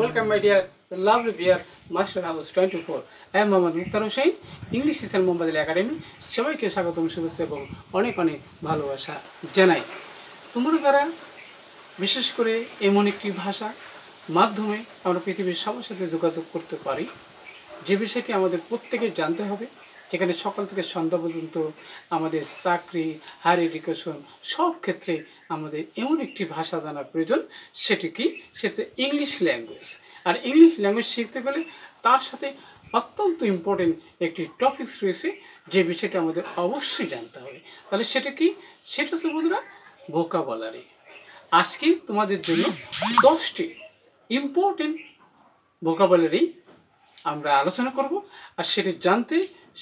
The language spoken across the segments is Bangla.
Welcome my dear lovely dear Master House 24. I am Mohammad Mukhtar Hussain, English Teacher Mohammed Academy. সবাইকে স্বাগতম শুভেচ্ছা এবং অনেক অনেক ভালোবাসা জানাই। তোমরা যারা বিশেষ করে এমন একটি ভাষা মাধ্যমে আমরা পৃথিবীর সবার সাথে যোগাযোগ করতে পারি, যে বিষয়টি আমাদের প্রত্যেকের জানতে হবে, যেখানে সকাল থেকে সন্ধ্যা পর্যন্ত আমাদের চাকরি, হায়ার এডুকেশন সব ক্ষেত্রে আমাদের এমন একটি ভাষা জানার প্রয়োজন। সেটি কি? সেটা ইংলিশ ল্যাঙ্গুয়েজ। আর ইংলিশ ল্যাঙ্গুয়েজ শিখতে গেলে তার সাথে অত্যন্ত ইম্পর্টেন্ট একটি টপিকস রয়েছে, যে বিষয়টি আমাদের অবশ্যই জানতে হবে। তাহলে সেটা কি? সেটা হচ্ছে বন্ধুরা ভোকাবুলারি। আজকে তোমাদের জন্য 10টি ইম্পর্টেন্ট ভোকাবুলারি আমরা আলোচনা করব, আর সেটি জানতে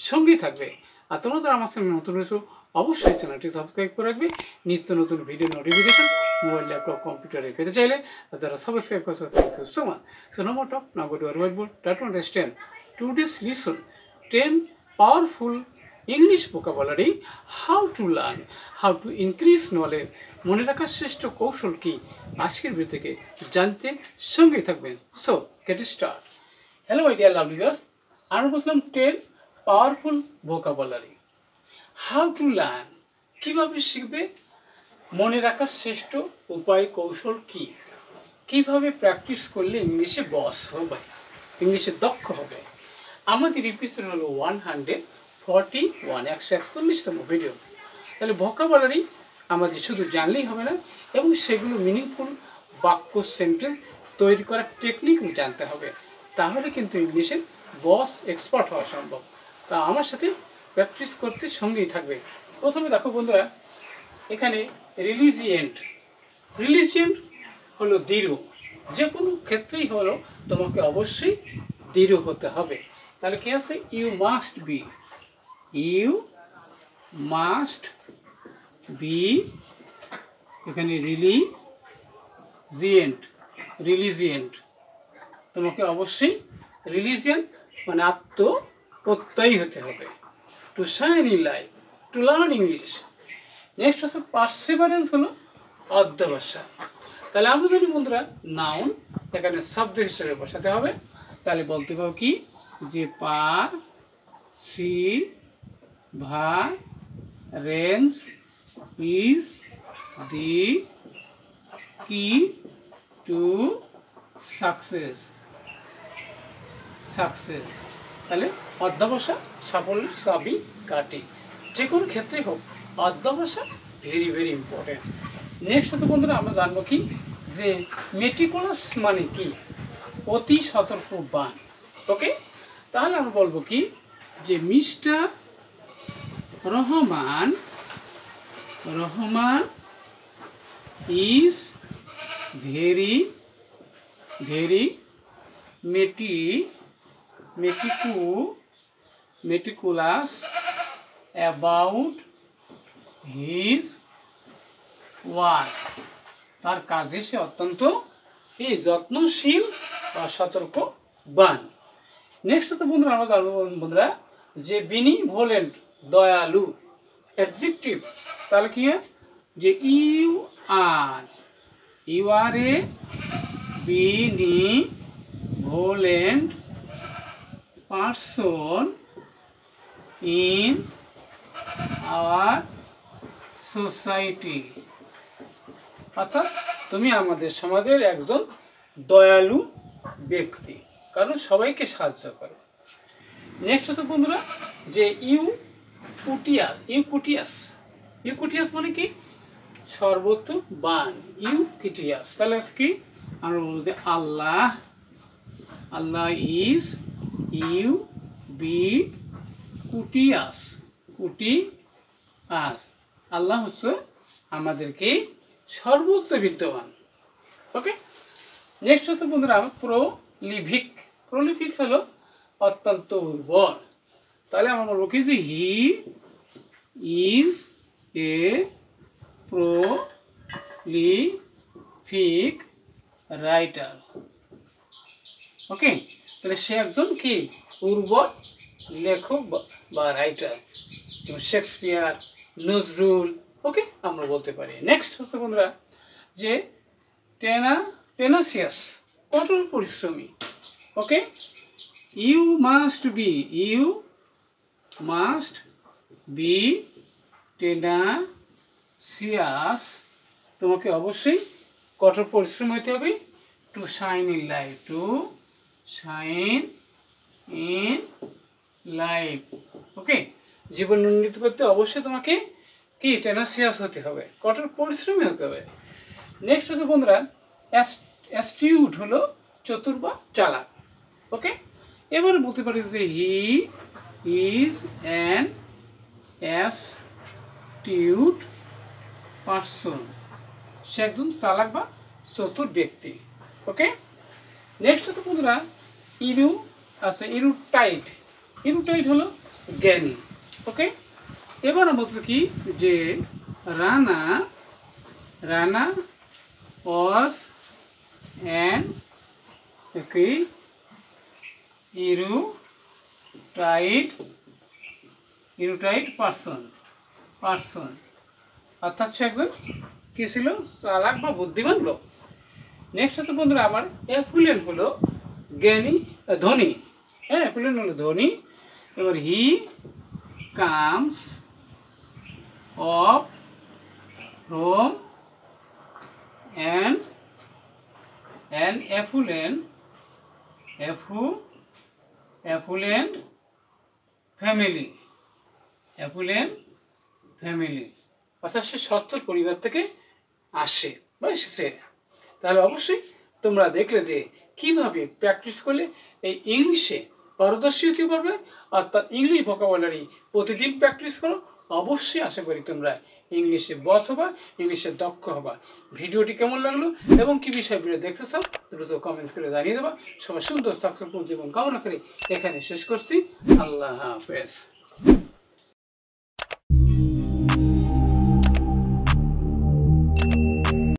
সঙ্গেই থাকবে। আর তোমরা যারা আমার সামনে নতুন রয়েছে অবশ্যই চ্যানেলটি সাবস্ক্রাইব করে রাখবে। নিত্য নতুন ভিডিও নোটিফিকেশন মোবাইল, ল্যাপটপ, কম্পিউটারে পেতে চাইলে, আর যারা সাবস্ক্রাইব করছে thank you so much. So no more talk, now go to our white board, try to understand today's lesson 10 powerful English vocabulary, how to learn, how to increase knowledge। মনে রাখার শ্রেষ্ঠ কৌশল কি, আজকের ভিডিও থেকে জানতে সঙ্গেই থাকবেন। So get start. Hello my dear lovely viewers, আমরা বলছিলাম 10 powerful vocabulary. How to learn, কীভাবে শিখবে, মনে রাখার শ্রেষ্ঠ উপায় কৌশল কি, কিভাবে প্র্যাকটিস করলে ইংলিশে বস হবে, ইংলিশে দক্ষ হবে। আমাদের এপিসোড হলো 141, 141তম ভিডিও। তাহলে ভোকাবুলারি আমাদের শুধু জানলেই হবে না, এবং সেগুলো মিনিংফুল বাক্য সেন্টেন্স তৈরি করার টেকনিক জানতে হবে। তাহলে কিন্তু ইংলিশে বস এক্সপার্ট হওয়া সম্ভব। তা আমার সাথে প্র্যাকটিস করতে সঙ্গেই থাকবে। প্রথমে দেখো বন্ধুরা, এখানে রিলিজিয়েন্ট হলো দৃঢ়। যে কোনো ক্ষেত্রেই হলো তোমাকে অবশ্যই দৃঢ় হতে হবে। তাহলে কি আছে? ইউ মাস্ট বি, এখানে রিলিজিয়েন্ট, তোমাকে অবশ্যই রিলিজিয়ান মানে আত্মপ্রত্যয়ী হতে হবে। To shine in life, to learn English. Next হচ্ছে পারসিভারেন্স, হলো অধ্যবসায়। তাহলে আমরা যদি বন্ধুরা নাউন এখানে সাবজেক্ট হিসেবে বসাতে হবে, তাহলে বলতে পারো কি যে পারসিভারেন্স ইজ দি কি টু সাকসেস। তাহলে অধ্যবসায় সাফল্যের চাবি কাঠি। যে কোনো ক্ষেত্রে হোক অধ্যবসায় ভেরি ভেরি ইম্পর্টেন্ট। নেক্সট হতো বন্ধুরা আমরা জানবো কি যে মেটিকুলাস মানে কি? অতি সতর্কবান। ওকে, তাহলে আমরা বলবো কি যে mister Rahman is very meticulous about his work। তার কাজে সে অত্যন্ত যত্নশীল বা সতর্কবান। নেক্সট হচ্ছে বন্ধুরা আমরা জানবো বন্ধুরা যে বিনিভোলেন্ট, দয়ালু, অ্যাডজেক্টিভ। তাহলে কি হয় যে you are a benevolent person in our society. অর্থাৎ তুমি আমাদের সমাজের একজন দয়ালু ব্যক্তি, কারণ সবাইকে সাহায্য করো। নেক্সট হচ্ছে বন্ধুরা যে ইউকুটিয়াস মানে কি? সর্বত্রবান, ইউকুটিয়াস। তাহলে কি আমরা বলবো যে আল্লাহ ইজ কুটিয়াস। আল্লাহ হচ্ছে আমাদেরকে সর্বত্র বিদ্যমান। ওকে, নেক্সট হচ্ছে বন্ধুরা প্রলিফিক হলো অত্যন্ত উর্বর। তাহলে আমরা বলবো কি যে he is a prolific writer. Okay, তাহলে সে একজন কি উর্বর লেখক বা রাইটার, যেমন শেক্সপিয়ার, নজরুল। ওকে, আমরা বলতে পারি। নেক্সট হচ্ছে বন্ধুরা যে টেনাসিয়াস কঠোর পরিশ্রমী। ওকে, ইউ মাস্ট বি টেনাসিয়াস, তোমাকে অবশ্যই কঠোর পরিশ্রম হতে হবে। টু শাইন ইন লাইফ, ওকে, জীবন উন্নতি করতে অবশ্যই তোমাকে কি টেনাসিয়াস হতে হবে, কঠোর পরিশ্রমী হতে হবে। নেক্সট হচ্ছে বন্ধুরা অ্যাস্টিউট হলো চতুর বা চালাক। ওকে, এবারে বলতে পারি যে he is an astute person, সে একজন চালাক বা চতুর ব্যক্তি। ওকে, নেক্সট হচ্ছে বন্ধুরা ইরুটাইট হলো জ্ঞানী। ওকে, এবার বলতে কি যে রানা ওয়াজ অ্যান কি ইরুটাইট পারসন, অর্থাৎ সে একজন কি ছিল, চালাক বা বুদ্ধিমান লোক। নেক্সট হচ্ছে বন্ধুরা আমার অ্যাফুলেন্ট হলো জ্ঞানী, ধনী। হ্যাঁ, অ্যাফুলেন্ট হলো ধনী। এবার he comes of from an affluent family, অর্থাৎ সে সচ্ছল পরিবার থেকে আসে বা এসেছে। তাহলে অবশ্যই তোমরা দেখলে যে কিভাবে প্র্যাকটিস করলে এই ইংলিশে পারদর্শী হতে পারবে। অর্থাৎ ইংলিশ ভোকাবুলারি প্রতিদিন প্র্যাকটিস করো, অবশ্যই আশা করি তোমরা ইংলিশে বস হবা, ইংলিশে দক্ষ হবা। ভিডিওটি কেমন লাগলো এবং কি বিষয় ভিডিও দেখতে চাও দ্রুত কমেন্টস করে জানিয়ে দেবা। সবাই সুন্দর সাকসেসফুল জীবন কামনা করে এখানে শেষ করছি। আল্লাহ হাফেজ।